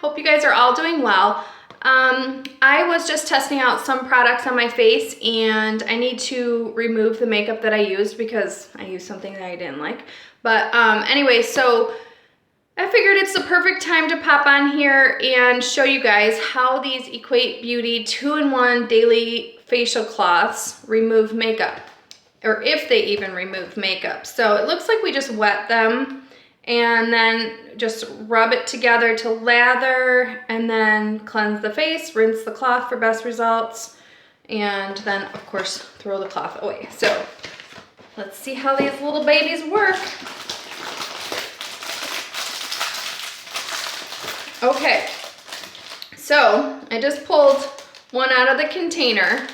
Hope you guys are all doing well. I was just testing out some products on my face and I need to remove the makeup that I used because I used something that I didn't like. But anyway, so I figured it's the perfect time to pop on here and show you guys how these Equate Beauty 2-in-1 daily facial cloths remove makeup, or if they even remove makeup. So it looks like we just wet them and then just rub it together to lather and then cleanse the face, rinse the cloth for best results, and then of course throw the cloth away. So let's see how these little babies work. Okay, so I just pulled one out of the container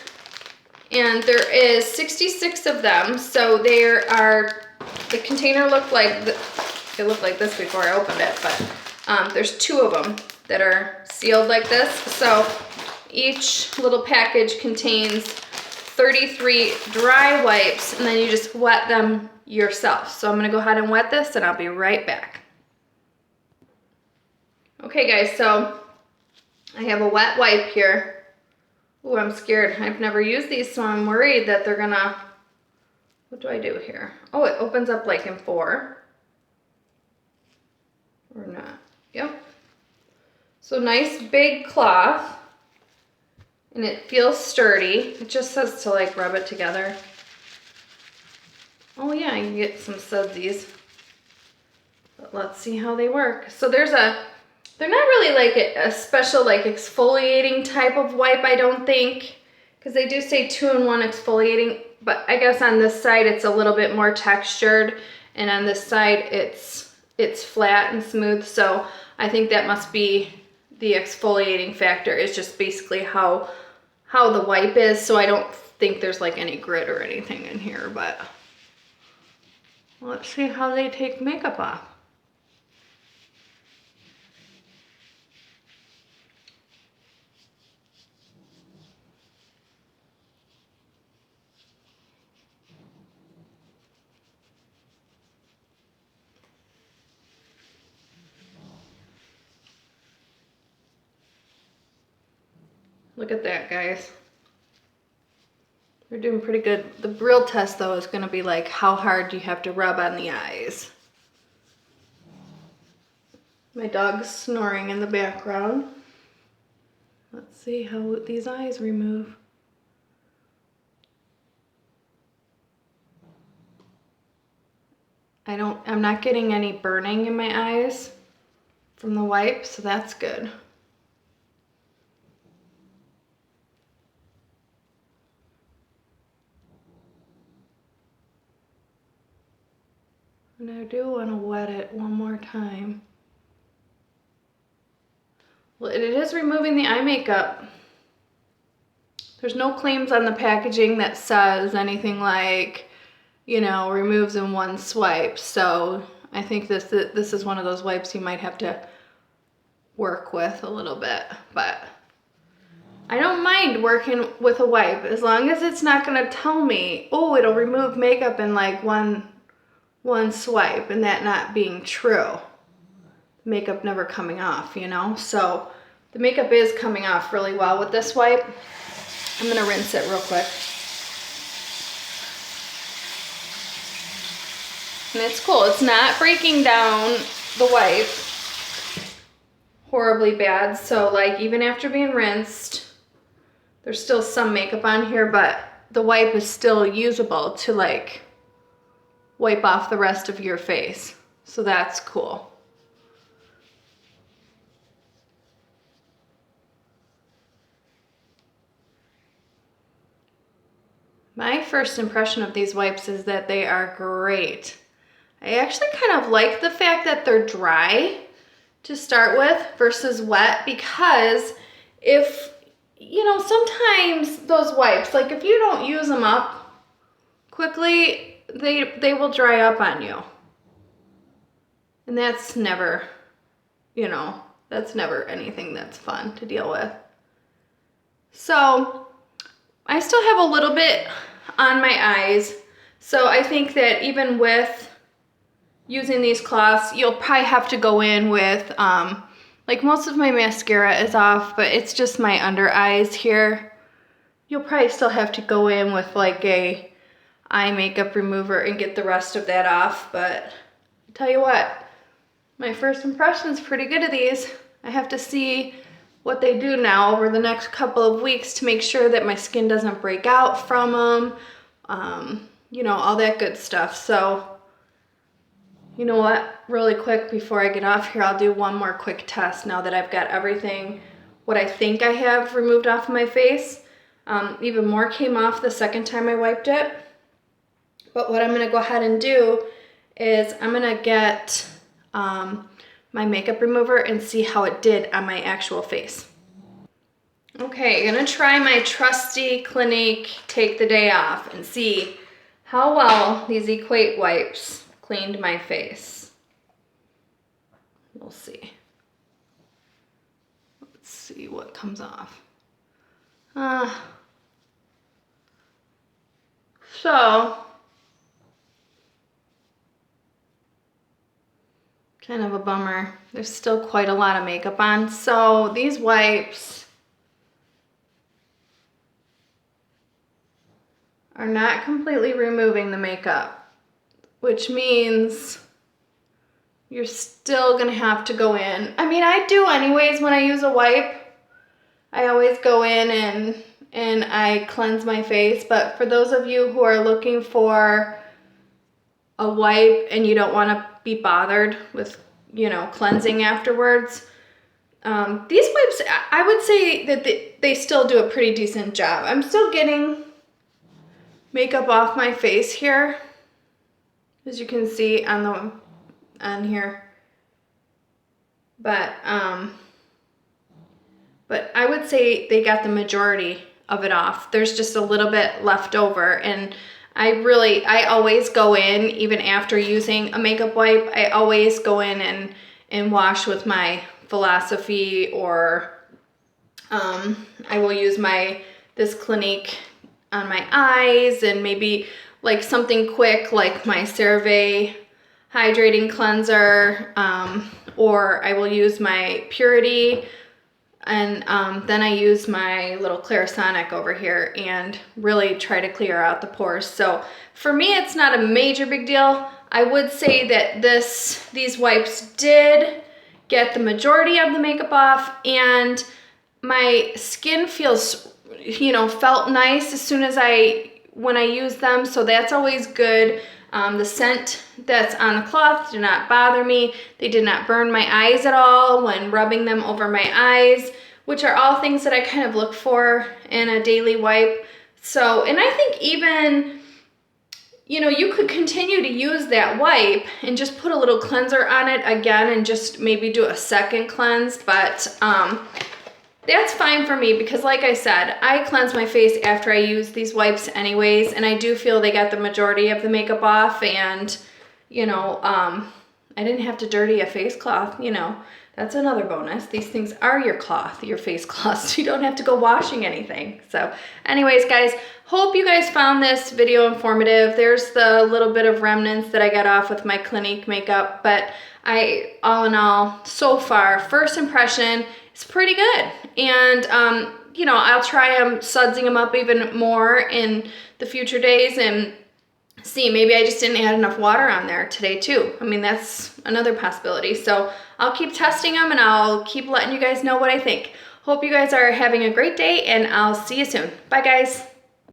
and there is 66 of them. So there are, the container looked like, it looked like this before I opened it, but there's 2 of them that are sealed like this. So each little package contains 33 dry wipes and then you just wet them yourself. So I'm gonna go ahead and wet this and I'll be right back. Okay guys, so I have a wet wipe here. Ooh, I'm scared. I've never used these, so I'm worried that they're gonna, what do I do here? Oh, it opens up like in 4. Or not. Yep. So nice big cloth. And it feels sturdy. It just says to like rub it together. Oh yeah, you get some sudsies. But let's see how they work. So there's a, they're not really like a special like exfoliating type of wipe, I don't think. Because they do say 2-in-1 exfoliating. But I guess on this side it's a little bit more textured. And on this side it's flat and smooth, so I think that must be the exfoliating factor, is just basically how the wipe is. So I don't think there's like any grit or anything in here, but let's see how they take makeup off. Look at that, guys. We're doing pretty good. The real test, though, is going to be like how hard do you have to rub on the eyes. My dog's snoring in the background. Let's see how these eyes remove. I'm not getting any burning in my eyes from the wipe, so that's good. And I do want to wet it one more time. Well, it is removing the eye makeup. There's no claims on the packaging that says anything like, you know, removes in 1 swipe. So I think this is one of those wipes you might have to work with a little bit. But I don't mind working with a wipe as long as it's not going to tell me, oh, it'll remove makeup in like one swipe, and that not being true. Makeup never coming off, you know? So the makeup is coming off really well with this wipe. I'm gonna rinse it real quick. And it's cool, it's not breaking down the wipe horribly bad. So like even after being rinsed, there's still some makeup on here, but the wipe is still usable to like wipe off the rest of your face. So that's cool. My first impression of these wipes is that they are great. I actually kind of like the fact that they're dry to start with versus wet, because if, you know, sometimes those wipes, like if you don't use them up quickly, they will dry up on you. And that's never, you know, that's never anything that's fun to deal with. So I still have a little bit on my eyes. So I think that even with using these cloths, you'll probably have to go in with Like most of my mascara is off, but it's just my under eyes here. You'll probably still have to go in with like a eye makeup remover and get the rest of that off, but I'll tell you what, my first impression is pretty good of these. I have to see what they do now over the next couple of weeks to make sure that my skin doesn't break out from them, you know, all that good stuff. So, you know what, really quick before I get off here, I'll do one more quick test now that I've got everything, what I think I have removed off of my face. Even more came off the second time I wiped it. But what I'm gonna go ahead and do is I'm gonna get my makeup remover and see how it did on my actual face. Okay, I'm gonna try my trusty Clinique Take the Day Off and see how well these Equate wipes cleaned my face. We'll see. Let's see what comes off. So, kind of a bummer. There's still quite a lot of makeup on. So these wipes are not completely removing the makeup, which means you're still gonna have to go in. I mean, I do anyways when I use a wipe. I always go in and I cleanse my face, but for those of you who are looking for a wipe and you don't wanna be bothered with, you know, cleansing afterwards, these wipes, I would say that they still do a pretty decent job. I'm still getting makeup off my face here, as you can see on here, but I would say they got the majority of it off. There's just a little bit left over, and I always go in, even after using a makeup wipe, I always go in and wash with my Philosophy, or I will use this Clinique on my eyes, and maybe like something quick like my CeraVe hydrating cleanser, or I will use my Purity, and then I use my little Clarisonic over here and really try to clear out the pores. So for me, it's not a major big deal. I would say that these wipes did get the majority of the makeup off, and my skin feels, you know, felt nice as soon as when I use them, so that's always good. The scent that's on the cloth did not bother me. They did not burn my eyes at all when rubbing them over my eyes, which are all things that I kind of look for in a daily wipe. So, and I think even, you know, you could continue to use that wipe and just put a little cleanser on it again and just maybe do a second cleanse, but that's fine for me because, like I said, I cleanse my face after I use these wipes anyways, and I do feel they got the majority of the makeup off, and, you know, I didn't have to dirty a face cloth, you know. That's another bonus. These things are your cloth, your face cloth, so you don't have to go washing anything. So anyways, guys, hope you guys found this video informative. There's the little bit of remnants that I got off with my Clinique makeup, but all in all, so far, first impression is pretty good. And, you know, I'll try sudsing them up even more in the future days and see, maybe I just didn't add enough water on there today too. I mean, that's another possibility. So I'll keep testing them and I'll keep letting you guys know what I think. Hope you guys are having a great day, and I'll see you soon. Bye, guys.